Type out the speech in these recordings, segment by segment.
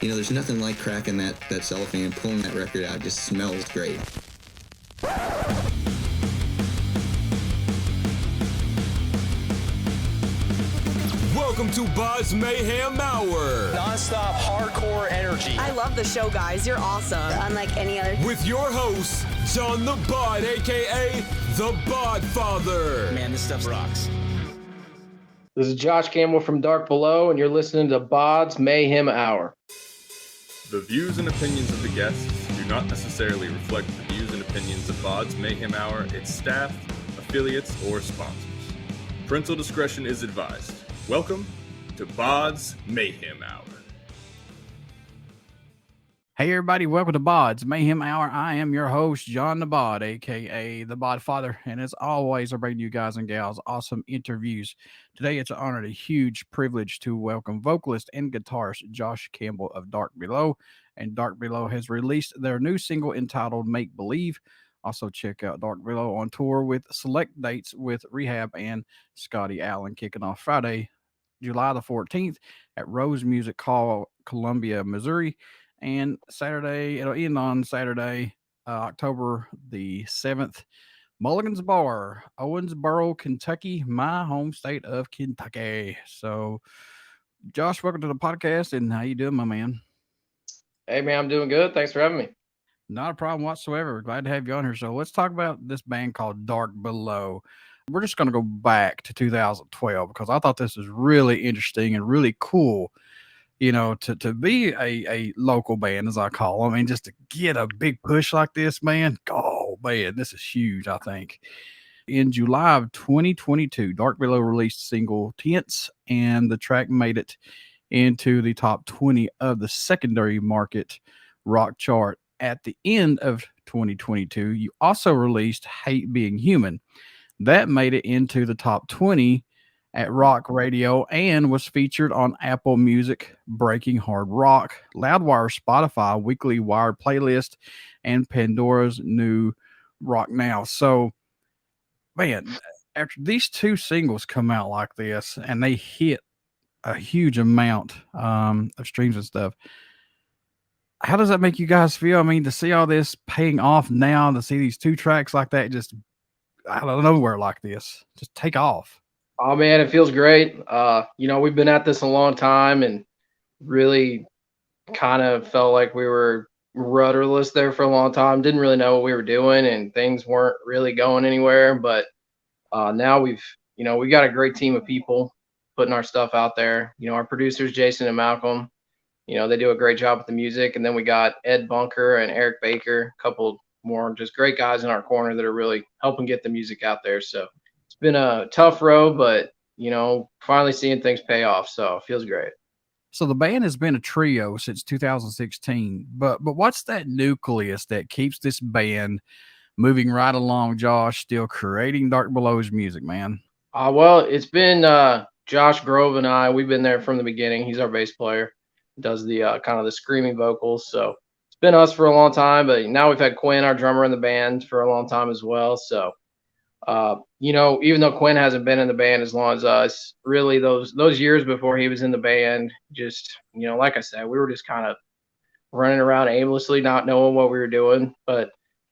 There's nothing like cracking that cellophane and pulling that record out. It just smells great. Welcome to BODS Mayhem Hour. Non-stop hardcore energy. I love the show, guys. You're awesome. Unlike any other. With your host, John the Bod, a.k.a. the Bod Father. Man, this stuff rocks. This is Josh Campbell from Dark Below, and you're listening to BODS Mayhem Hour. The views and opinions of the guests do not necessarily reflect the views and opinions of BODS Mayhem Hour, its staff, affiliates, or sponsors. Parental discretion is advised. Welcome to BODS Mayhem Hour. Hey everybody, welcome to BODS Mayhem Hour. I am your host, John the Bod, aka the Bod Father, and as always, I bring you guys and gals awesome interviews. Today, it's an honor and a huge privilege to welcome vocalist and guitarist Josh Campbell of Dark Below. And Dark Below has released their new single entitled Make Believe. Also, check out Dark Below on tour with select dates with Rehab and Scotty Allen, kicking off Friday, July the 14th at Rose Music Hall, Columbia, Missouri. And Saturday, it'll end on Saturday, October the 7th, Mulligan's Bar, Owensboro, Kentucky, my home state of Kentucky. So, Josh, welcome to the podcast, and how you doing, my man? Hey, man, I'm doing good. Thanks for having me. Not a problem whatsoever. Glad to have you on here. So let's talk about this band called Dark Below. We're just going to go back to 2012 because I thought this was really interesting and really cool. You know, to be a local band, as I call them, and just to get a big push like this, man, oh, man, this is huge, I think. In July of 2022, Dark Below released single Tense, and the track made it into the top 20 of the secondary market rock chart. At the end of 2022, you also released Hate Being Human. That made it into the top 20 at rock radio and was featured on Apple Music, Breaking Hard Rock, Loudwire, Spotify, Weekly Wired Playlist, and Pandora's New Rock Now. So, man, after these two singles come out like this and they hit a huge amount of streams and stuff, how does that make you guys feel? I mean, to see all this paying off now, to see these two tracks like that just out of nowhere like this, just take off. Oh, man, it feels great. We've been at this a long time and really kind of felt like we were rudderless there for a long time. Didn't really know what we were doing and things weren't really going anywhere. But now we got a great team of people putting our stuff out there. You know, our producers, Jason and Malcolm, they do a great job with the music. And then we got Ed Bunker and Eric Baker, a couple more just great guys in our corner that are really helping get the music out there. So it's been a tough road, but, finally seeing things pay off. So it feels great. So the band has been a trio since 2016, but what's that nucleus that keeps this band moving right along, Josh, still creating Dark Below's music, man? Well, it's been Josh Grove and I. We've been there from the beginning. He's our bass player, does the kind of the screaming vocals. So it's been us for a long time, but now we've had Quin, our drummer in the band, for a long time as well. So even though Quin hasn't been in the band as long as us, really those years before he was in the band, just, like I said, we were just kind of running around aimlessly, not knowing what we were doing. But,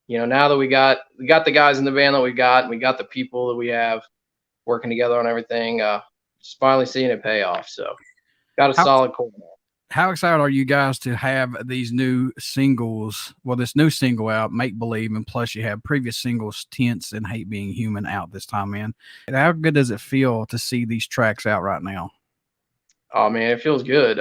now that we got the guys in the band that we got, and we got the people that we have working together on everything, just finally seeing it pay off. So got a solid core now. How excited are you guys to have these new singles? Well, this new single out, Make Believe, and plus you have previous singles, Tense and Hate Being Human, out this time, man. And how good does it feel to see these tracks out right now? Oh, man, it feels good.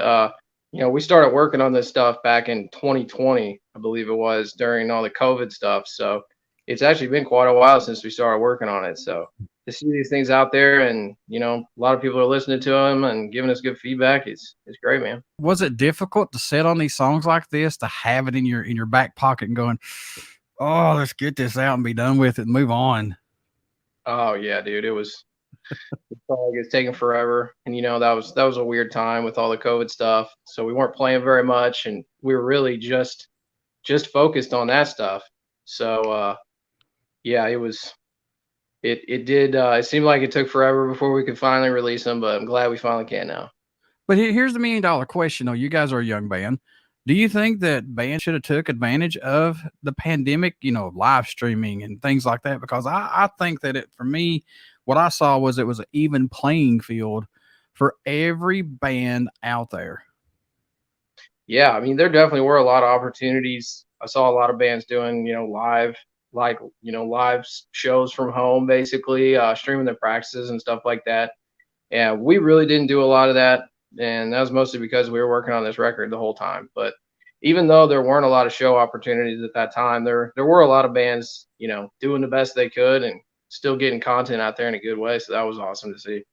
We started working on this stuff back in 2020, I believe it was, during all the COVID stuff. So it's actually been quite a while since we started working on it. So to see these things out there and, a lot of people are listening to them and giving us good feedback, it's great, man. Was it difficult to set on these songs like this, to have it in your back pocket and going, oh, let's get this out and be done with it and move on? Oh, yeah, dude. It felt like it's taking forever. And, that was a weird time with all the COVID stuff. So we weren't playing very much, and we were really just focused on that stuff. So, it seemed like it took forever before we could finally release them, but I'm glad we finally can now. But here's the $1,000,000 question, though. You guys are a young band. Do you think that bands should have took advantage of the pandemic, live streaming and things like that? Because I think that for me, what I saw was it was an even playing field for every band out there. Yeah, I mean, there definitely were a lot of opportunities. I saw a lot of bands doing, live shows from home, basically, streaming their practices and stuff like that. And we really didn't do a lot of that. And that was mostly because we were working on this record the whole time. But even though there weren't a lot of show opportunities at that time, there were a lot of bands, doing the best they could and still getting content out there in a good way. So that was awesome to see.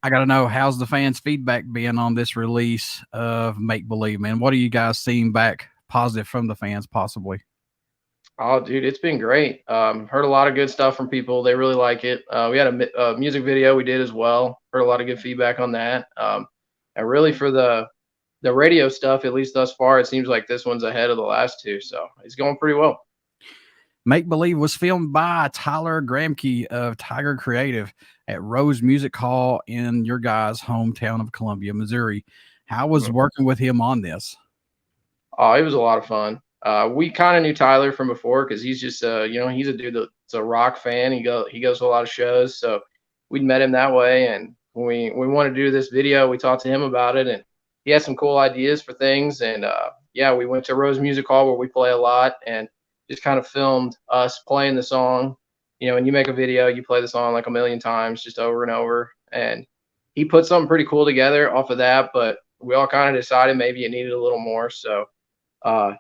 I got to know, how's the fans' feedback been on this release of Make Believe, man? What are you guys seeing back positive from the fans, possibly? Oh, dude, it's been great. Heard a lot of good stuff from people. They really like it. We had a music video we did as well. Heard a lot of good feedback on that. And really for the radio stuff, at least thus far, it seems like this one's ahead of the last two. So it's going pretty well. Make Believe was filmed by Tyler Gramke of Tiger Creative at Rose Music Hall in your guys' hometown of Columbia, Missouri. How was working with him on this? Oh, it was a lot of fun. We kind of knew Tyler from before because he's just, he's a dude that's a rock fan. He goes to a lot of shows, so we'd met him that way. And when we wanted to do this video, we talked to him about it, and he had some cool ideas for things. And we went to Rose Music Hall where we play a lot, and just kind of filmed us playing the song. When you make a video, you play the song like a million times, just over and over. And he put something pretty cool together off of that, but we all kind of decided maybe it needed a little more. So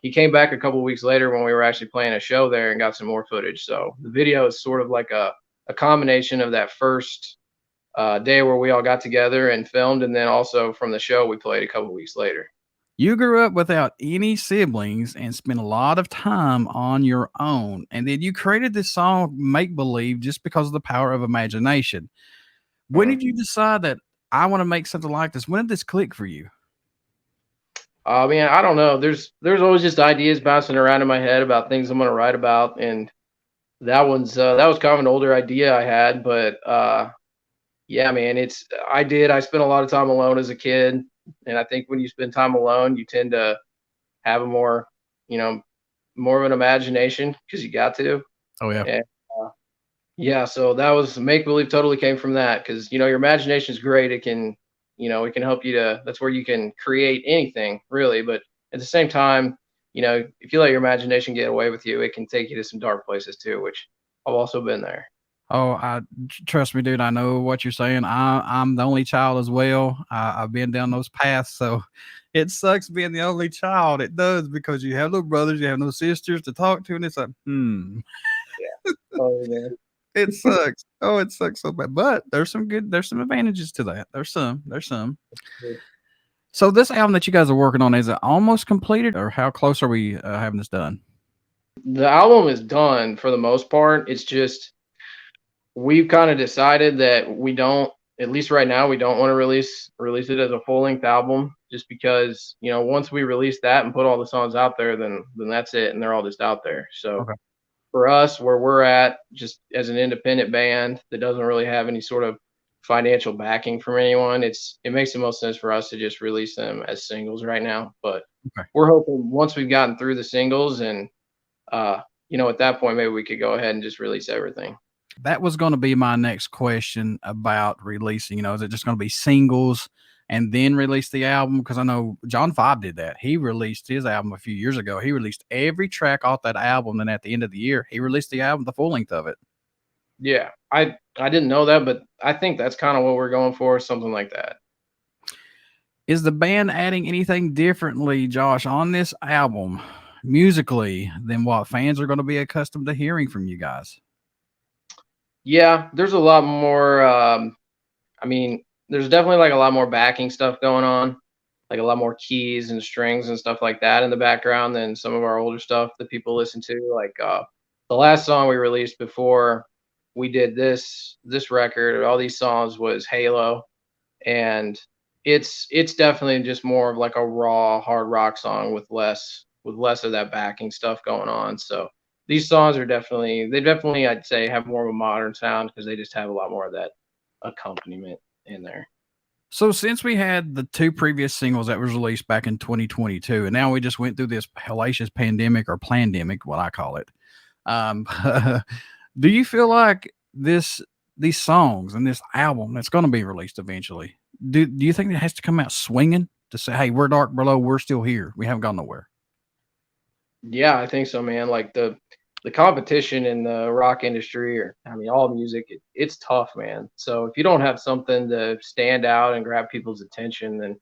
he came back a couple of weeks later when we were actually playing a show there and got some more footage. So the video is sort of like a combination of that first day where we all got together and filmed, and then also from the show we played a couple of weeks later. You grew up without any siblings and spent a lot of time on your own. And then you created this song, Make Believe, just because of the power of imagination. When did you decide that I want to make something like this? When did this click for you? Man, I don't know. There's always just ideas bouncing around in my head about things I'm going to write about. And that was kind of an older idea I had, but yeah, man, I spent a lot of time alone as a kid. And I think when you spend time alone, you tend to have a more of an imagination because you got to. Oh, yeah. And, so that was Make Believe totally came from that because, your imagination is great. It can help you that's where you can create anything really. But at the same time, if you let your imagination get away with you, it can take you to some dark places too, which I've also been there. Oh, trust me, dude. I know what you're saying. I'm the only child as well. I've been down those paths, so it sucks being the only child. It does, because you have no brothers, you have no sisters to talk to, and it's like, Yeah. Oh man, it sucks. Oh, it sucks so bad. But there's some advantages to that. There's some. So this album that you guys are working on, is it almost completed, or how close are we having this done? The album is done for the most part. It's just we've kind of decided that we don't, at least right now, we don't want to release it as a full-length album, just because once we release that and put all the songs out there, then that's it, and they're all just out there. So okay. For us, where we're at, just as an independent band that doesn't really have any sort of financial backing from anyone, it makes the most sense for us to just release them as singles right now. But We're hoping once we've gotten through the singles and at that point maybe we could go ahead and just release everything. That was going to be my next question about releasing. Is it just going to be singles and then release the album? Because I know John 5 did that. He released his album a few years ago. He released every track off that album, and at the end of the year, he released the album, the full length of it. Yeah, I didn't know that, but I think that's kind of what we're going for, something like that. Is the band adding anything differently, Josh, on this album musically than what fans are going to be accustomed to hearing from you guys? Yeah, there's a lot more. There's definitely like a lot more backing stuff going on, like a lot more keys and strings and stuff like that in the background than some of our older stuff that people listen to. Like the last song we released before we did this record, all these songs, was Halo, and it's definitely just more of like a raw hard rock song with less of that backing stuff going on. So these songs are definitely, I'd say, have more of a modern sound because they just have a lot more of that accompaniment in there. So since we had the two previous singles that was released back in 2022, and now we just went through this hellacious pandemic or plandemic, what I call it. Um, do you feel like these songs and this album that's going to be released eventually, do you think it has to come out swinging to say, hey, we're Dark Below, we're still here, we haven't gone nowhere? Yeah, I think so, man. Like the competition in the rock industry, or I mean, all music, it's tough, man. So if you don't have something to stand out and grab people's attention, then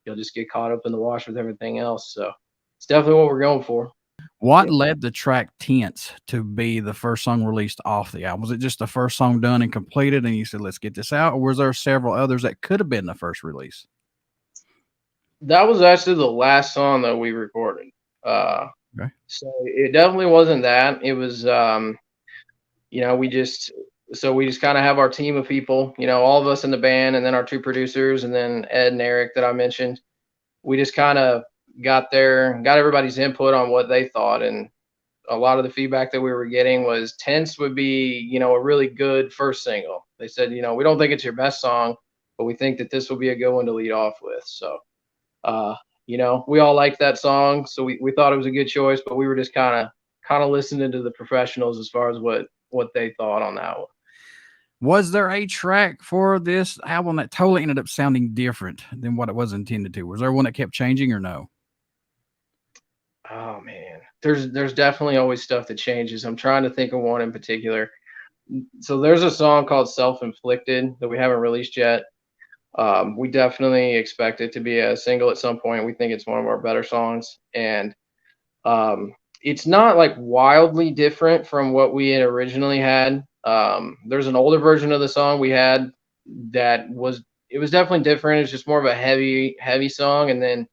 you'll just get caught up in the wash with everything else. So it's definitely what we're going for. What led the track Tense to be the first song released off the album? Was it just the first song done and completed and you said, let's get this out? Or was there several others that could have been the first release? That was actually the last song that we recorded. Okay. So it definitely wasn't that. It was, we just kind of have our team of people, all of us in the band, and then our two producers, and then Ed and Eric that I mentioned. We just kind of got everybody's input on what they thought. And a lot of the feedback that we were getting was Tense would be, a really good first single. They said, we don't think it's your best song, but we think that this will be a good one to lead off with. So, we all liked that song, so we thought it was a good choice, but we were just kind of listening to the professionals as far as what they thought on that one. Was there a track for this album that totally ended up sounding different than what it was intended to? Was there one that kept changing or no? Oh man, there's definitely always stuff that changes. I'm trying to think of one in particular. So there's a song called Self-Inflicted that we haven't released yet. We definitely expect it to be a single at some point. We think it's one of our better songs, and it's not like wildly different from what we had originally had. There's an older version of the song we had that was definitely different. It's just more of a heavy song, and then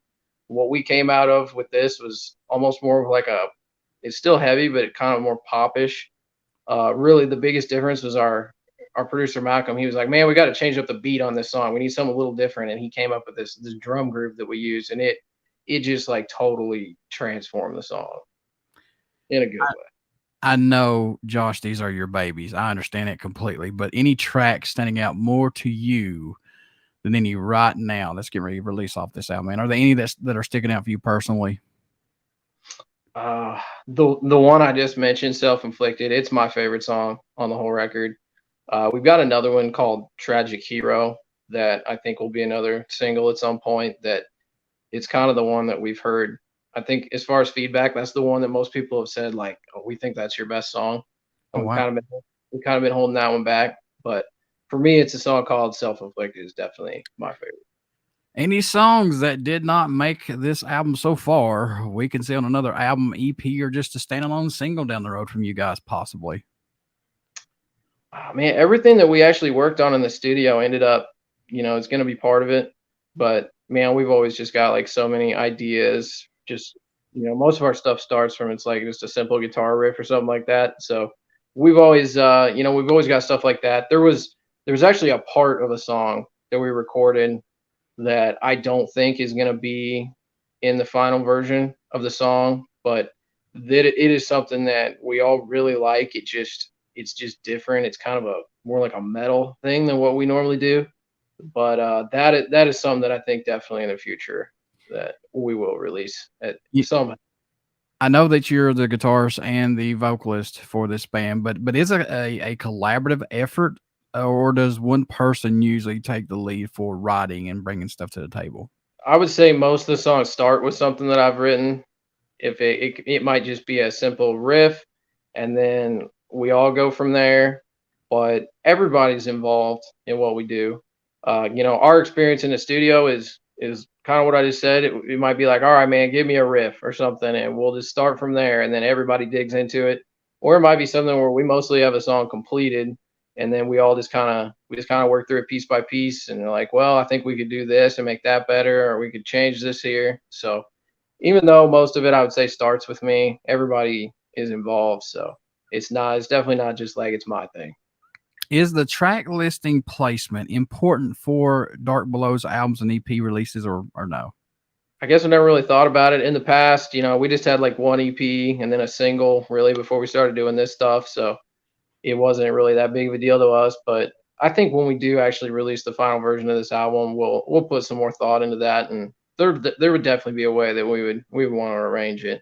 what we came out of with this was almost more of like it's still heavy, but it kind of more popish. Really, the biggest difference was our producer Malcolm. He was like, man, we got to change up the beat on this song. We need something a little different. And he came up with this drum groove that we use, and it just like totally transformed the song in a good way. I know, Josh, these are your babies. I understand it completely, but any track standing out more to you than any right now that's getting ready to release off this album, man? Are there any that are sticking out for you personally? The one I just mentioned, Self-Inflicted, it's my favorite song on the whole record. We've got another one called Tragic Hero that I think will be another single at some point. That it's kind of the one that we've heard. I think as far as feedback, that's the one that most people have said, like, oh, we think that's your best song. And wow. We've kind of been holding that one back. But for me, it's a song called Self-Inflicted is definitely my favorite. Any songs that did not make this album so far, we can see on another album, EP, or just a standalone single down the road from you guys, possibly? Oh, man, everything that we actually worked on in the studio ended up, it's going to be part of it. But, man, we've always just got, like, so many ideas. Just, most of our stuff starts from it's, like, just a simple guitar riff or something like that. So we've always, we've always got stuff like that. There was actually a part of a song that we recorded that I don't think is going to be in the final version of the song, but that it is something that we all really like. It's just different. It's kind of more like a metal thing than what we normally do. But that is something that I think definitely in the future that we will release at some. I know that you're the guitarist and the vocalist for this band, but is it a collaborative effort, or does one person usually take the lead for writing and bringing stuff to the table? I would say most of the songs start with something that I've written. If it might just be a simple riff, and then we all go from there. But everybody's involved in what we do. Our experience in the studio is kind of what I just said. It might be like, all right, man, give me a riff or something, and we'll just start from there, and then everybody digs into it. Or it might be something where we mostly have a song completed, and then we just kind of work through it piece by piece, and they're like, well, I think we could do this and make that better, or we could change this here. So even though most of it I would say starts with me, everybody is involved. So it's definitely not just like it's my thing. Is the track listing placement important for Dark Below's albums and EP releases, or no? I guess I never really thought about it in the past. We just had like one EP and then a single really before we started doing this stuff. So it wasn't really that big of a deal to us. But I think when we do actually release the final version of this album, we'll put some more thought into that, and there would definitely be a way that we would want to arrange it.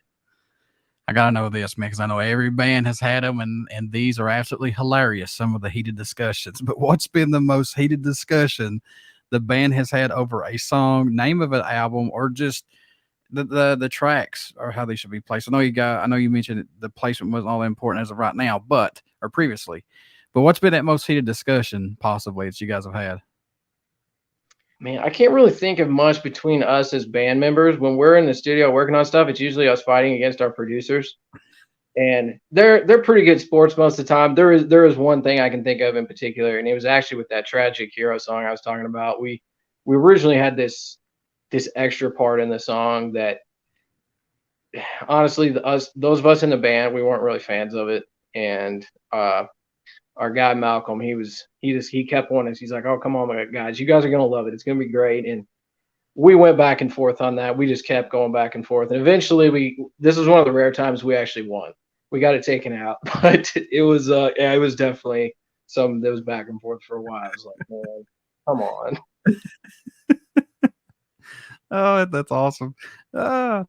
I gotta know this, man, because I know every band has had them, and these are absolutely hilarious. Some of the heated discussions, but what's been the most heated discussion the band has had over a song, name of an album, or just the tracks or how they should be placed? I know you mentioned the placement wasn't all that important as of right now, or previously. But what's been that most heated discussion possibly that you guys have had? Man, I can't really think of much between us as band members. When we're in the studio working on stuff, it's usually us fighting against our producers. And they're pretty good sports most of the time. There is one thing I can think of in particular, and it was actually with that Tragic Hero song I was talking about. We originally had this extra part in the song that honestly those of us in the band, we weren't really fans of it. And our guy Malcolm, he kept wanting us. He's like, "Oh, come on, my guys, you guys are gonna love it. It's gonna be great." And we went back and forth on that. We just kept going back and forth, and eventually this was one of the rare times we actually won. We got it taken out, but it was yeah, it was definitely something that was back and forth for a while. I was like, man, come on. Oh, that's awesome. Uh,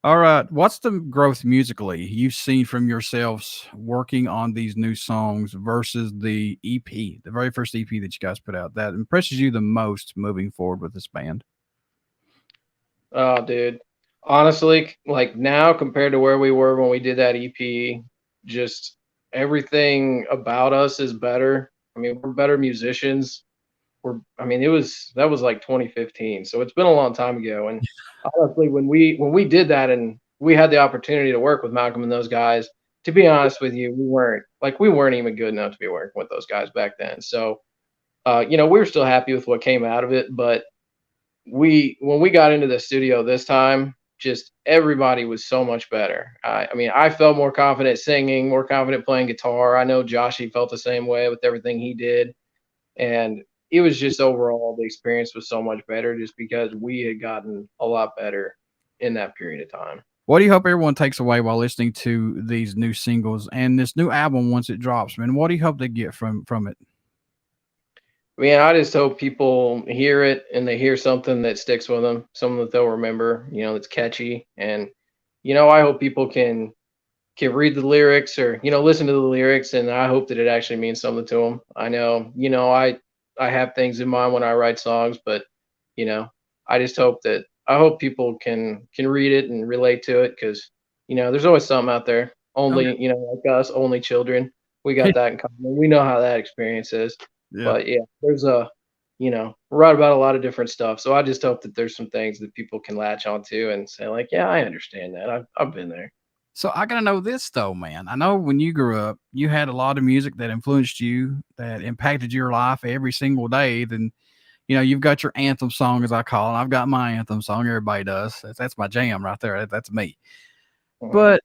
all right. What's the growth musically you've seen from yourselves working on these new songs versus the EP, the very first EP that you guys put out, that impresses you the most moving forward with this band? Oh, dude. Honestly, like now compared to where we were when we did that EP, just everything about us is better. I mean, we're better musicians. I mean, that was like 2015, so it's been a long time ago. And honestly, when we did that and we had the opportunity to work with Malcolm and those guys, to be honest with you, we weren't even good enough to be working with those guys back then. So, we were still happy with what came out of it, but when we got into the studio this time, just everybody was so much better. I mean, I felt more confident singing, more confident playing guitar. I know Joshy felt the same way with everything he did, and it was just overall the experience was so much better just because we had gotten a lot better in that period of time. What do you hope everyone takes away while listening to these new singles and this new album once it drops, man? What do you hope they get from it? Man, I just hope people hear it and they hear something that sticks with them, something that they'll remember, that's catchy. And, I hope people can read the lyrics or, listen to the lyrics. And I hope that it actually means something to them. I know, I have things in mind when I write songs, but, I just I hope people can read it and relate to it. Cause, there's always something out there only, like us, only children. We got that in common. We know how that experience is. Yeah. But yeah, there's write about a lot of different stuff. So I just hope that there's some things that people can latch onto and say like, yeah, I understand that. I've been there. So I gotta know this though, man. I know when you grew up, you had a lot of music that influenced you, that impacted your life every single day. Then, you've got your anthem song, as I call it. I've got my anthem song. Everybody does. That's my jam right there. That's me. Mhm. But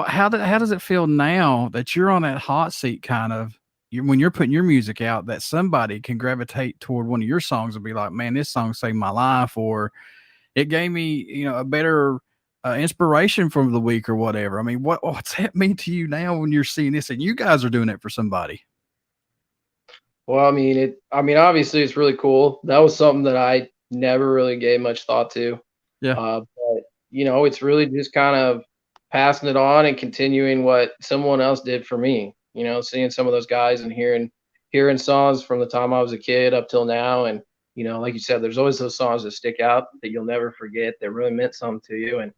how does it feel now that you're on that hot seat kind of? When you're putting your music out, that somebody can gravitate toward one of your songs and be like, man, this song saved my life, or it gave me, a better inspiration from the week or whatever. I mean, what's that mean to you now when you're seeing this and you guys are doing it for somebody? Well, obviously it's really cool. That was something that I never really gave much thought to. Yeah. But it's really just kind of passing it on and continuing what someone else did for me. Seeing some of those guys and hearing songs from the time I was a kid up till now. And, like you said, there's always those songs that stick out that you'll never forget that really meant something to you. And,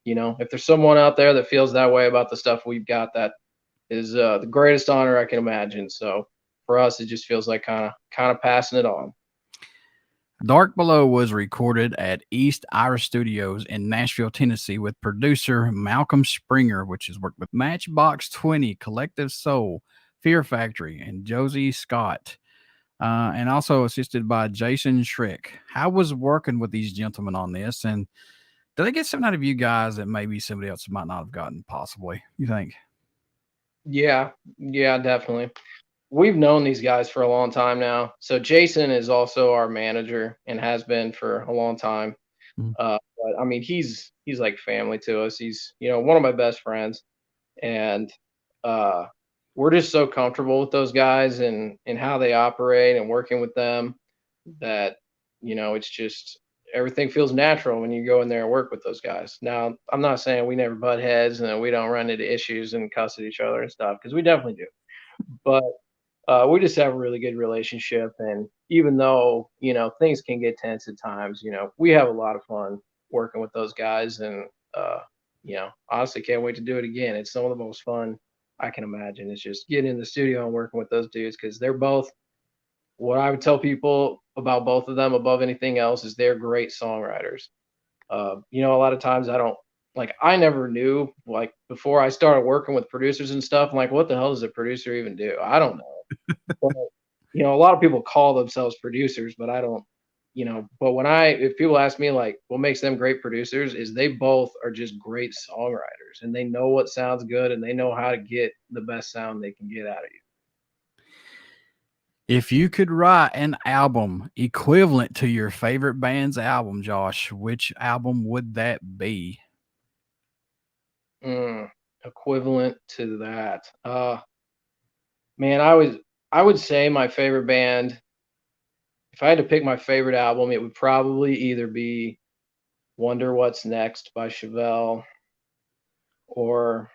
if there's someone out there that feels that way about the stuff we've got, that is the greatest honor I can imagine. So for us, it just feels like kind of passing it on. Dark Below was recorded at East Irish Studios in Nashville, Tennessee, with producer Malcolm Springer, which has worked with Matchbox 20, Collective Soul, Fear Factory, and Josey Scott, and also assisted by Jason Schreck. How was working with these gentlemen on this? And did they get something out of you guys that maybe somebody else might not have gotten, possibly, you think? Yeah, definitely. We've known these guys for a long time now. So Jason is also our manager and has been for a long time. Mhm. But I mean, he's like family to us. He's, one of my best friends. And we're just so comfortable with those guys and how they operate and working with them that, it's just everything feels natural when you go in there and work with those guys. Now, I'm not saying we never butt heads and that we don't run into issues and cuss at each other and stuff, because we definitely do. But we just have a really good relationship. And even though, things can get tense at times, we have a lot of fun working with those guys. And, honestly can't wait to do it again. It's some of the most fun I can imagine. It's just getting in the studio and working with those dudes, because they're both, what I would tell people about both of them above anything else is they're great songwriters. A lot of times I never knew, like, before I started working with producers and stuff, I'm like, what the hell does a producer even do? I don't know. But, a lot of people call themselves producers, but I don't, but if people ask me, like, what makes them great producers, is they both are just great songwriters, and they know what sounds good, and they know how to get the best sound they can get out of you. If you could write an album equivalent to your favorite band's album, Josh, which album would that be? Equivalent to that. Man, I would say my favorite band, if I had to pick my favorite album, it would probably either be Wonder What's Next by Chevelle, or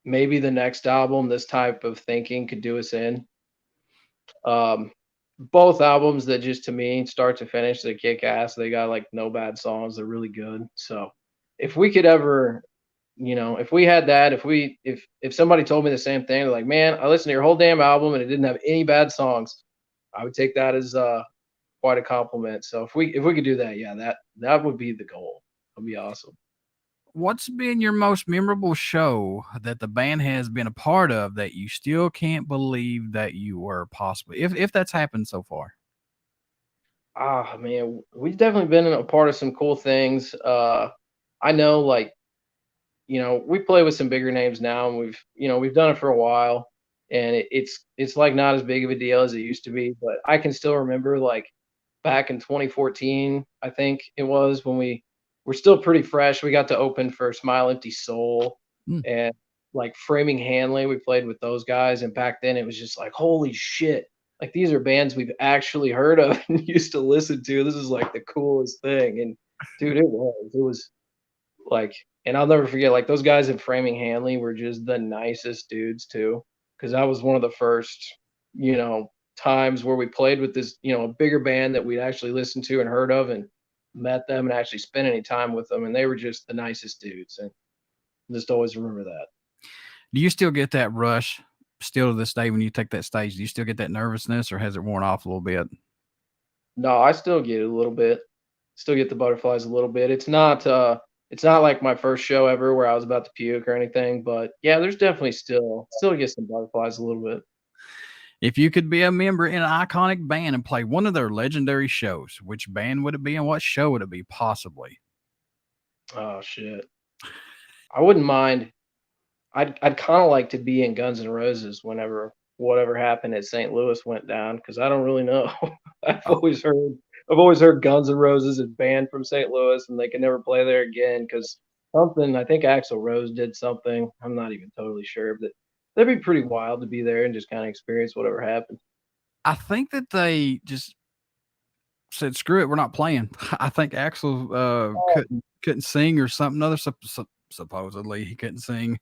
maybe the next album, This Type of Thinking Could Do Us In. Both albums that just, to me, start to finish, they kick ass. They got like no bad songs. They're really good. So if we could ever, if we had that, if somebody told me the same thing, they're like, man, I listened to your whole damn album and it didn't have any bad songs, I would take that as quite a compliment. So if we could do that, yeah, that would be the goal. That'd be awesome. What's been your most memorable show that the band has been a part of that you still can't believe that you were possibly, if that's happened so far? Man, we've definitely been a part of some cool things. I know, like, we play with some bigger names now, and we've done it for a while, and it's like not as big of a deal as it used to be. But I can still remember, like, back in 2014, I think it was, when we're still pretty fresh. We got to open for Smile Empty Soul and like Framing Hanley. We played with those guys, and back then it was just like, holy shit! Like, these are bands we've actually heard of and used to listen to. This is like the coolest thing. And dude, it was like, and I'll never forget, like, those guys in Framing Hanley were just the nicest dudes too, because that was one of the first, times where we played with this, a bigger band that we'd actually listened to and heard of, and met them and actually spent any time with them, and they were just the nicest dudes. And just always remember that. Do you still get that rush still to this day when you take that stage? Do you still get that nervousness, or has it worn off a little bit? No, I still get it a little bit. Still get the butterflies a little bit. It's not like my first show ever where I was about to puke or anything, but yeah, there's definitely still get some butterflies a little bit. If you could be a member in an iconic band and play one of their legendary shows, which band would it be and what show would it be, possibly? Oh, shit. I wouldn't mind. I'd kind of like to be in Guns N' Roses whenever whatever happened at St. Louis went down, because I don't really know. I've always heard Guns N' Roses is banned from St. Louis and they can never play there again because something. I think Axl Rose did something. I'm not even totally sure, but that'd be pretty wild to be there and just kind of experience whatever happened. I think that they just said, screw it, we're not playing. I think Axl couldn't sing or something other. Supposedly he couldn't sing.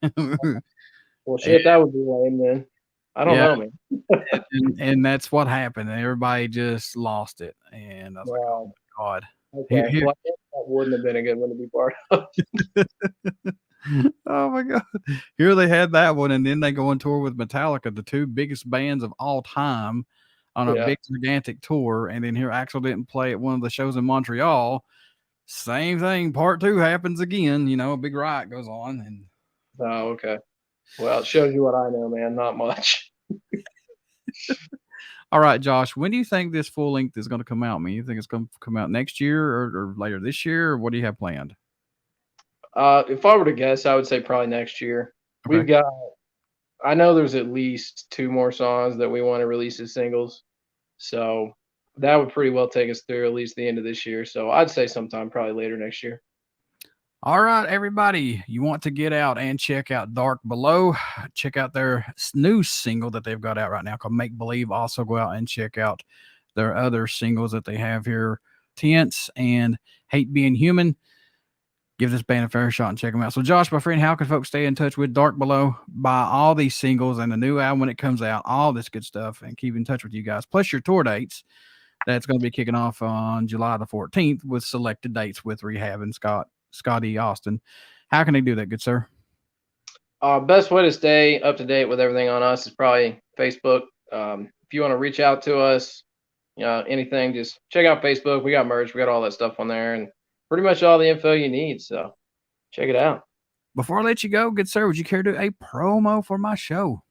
Well, shit, that would be lame then. I don't know, man. and that's what happened. Everybody just lost it. And I was like, oh my God. Okay. Well, that wouldn't have been a good one to be part of. Oh my God. Here they had that one, and then they go on tour with Metallica, the two biggest bands of all time, on a big gigantic tour. And then here Axl didn't play at one of the shows in Montreal. Same thing. Part two happens again. A big riot goes on. And oh, okay. Well, it shows you what I know, man. Not much. All right, Josh, when do you think this full length is going to come out, man? You think it's going to come out next year or later this year, or what do you have planned? If I were to guess, I would say probably next year. Okay. I know there's at least 2 more songs that we want to release as singles. So that would pretty well take us through at least the end of this year. So I'd say sometime probably later next year. All right, everybody, you want to get out and check out Dark Below. Check out their new single that they've got out right now called Make Believe. Also go out and check out their other singles that they have here, Tense and Hate Being Human. Give this band a fair shot and check them out. So, Josh, my friend, how can folks stay in touch with Dark Below? Buy all these singles and the new album when it comes out, all this good stuff, and keep in touch with you guys. Plus your tour dates. That's going to be kicking off on July the 14th with selected dates with Rehab and Scotty Austin. How can they do that, good sir? Best way to stay up to date with everything on us is probably Facebook. If you want to reach out to us, anything, just check out Facebook. We got merch. We got all that stuff on there and pretty much all the info you need. So check it out. Before I let you go, good sir, would you care to do a promo for my show?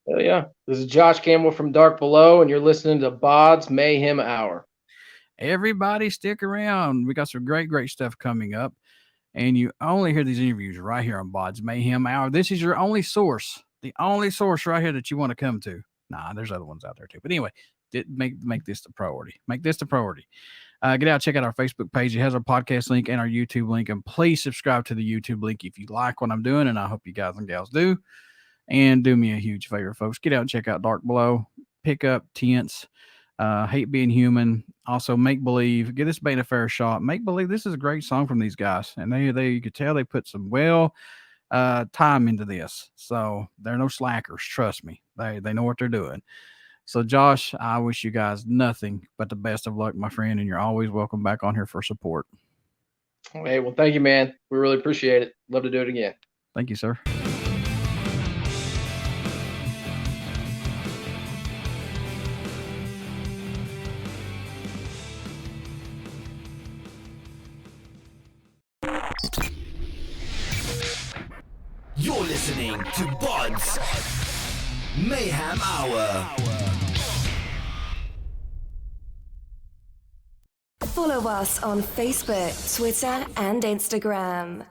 Hell yeah. This is Josh Campbell from Dark Below, and you're listening to BODS Mayhem Hour. Everybody stick around. We got some great stuff coming up. And you only hear these interviews right here on BODS Mayhem Hour. This is your only source, the only source right here that you want to come to. Nah, there's other ones out there too. But anyway, make this the priority. Make this the priority. Get out, check out our Facebook page. It has our podcast link and our YouTube link. And please subscribe to the YouTube link if you like what I'm doing. And I hope you guys and gals do. And do me a huge favor, folks. Get out and check out Dark Below. Pick up Tense. Hate Being Human. Also, Make Believe. Give this band a fair shot. Make Believe. This is a great song from these guys. And they you could tell they put some time into this. So they're no slackers. Trust me. They know what they're doing. So, Josh, I wish you guys nothing but the best of luck, my friend, and you're always welcome back on here for support. Hey, well, thank you, man. We really appreciate it. Love to do it again. Thank you, sir. You're listening to BODS Mayhem Hour. Follow us on Facebook, Twitter, and Instagram.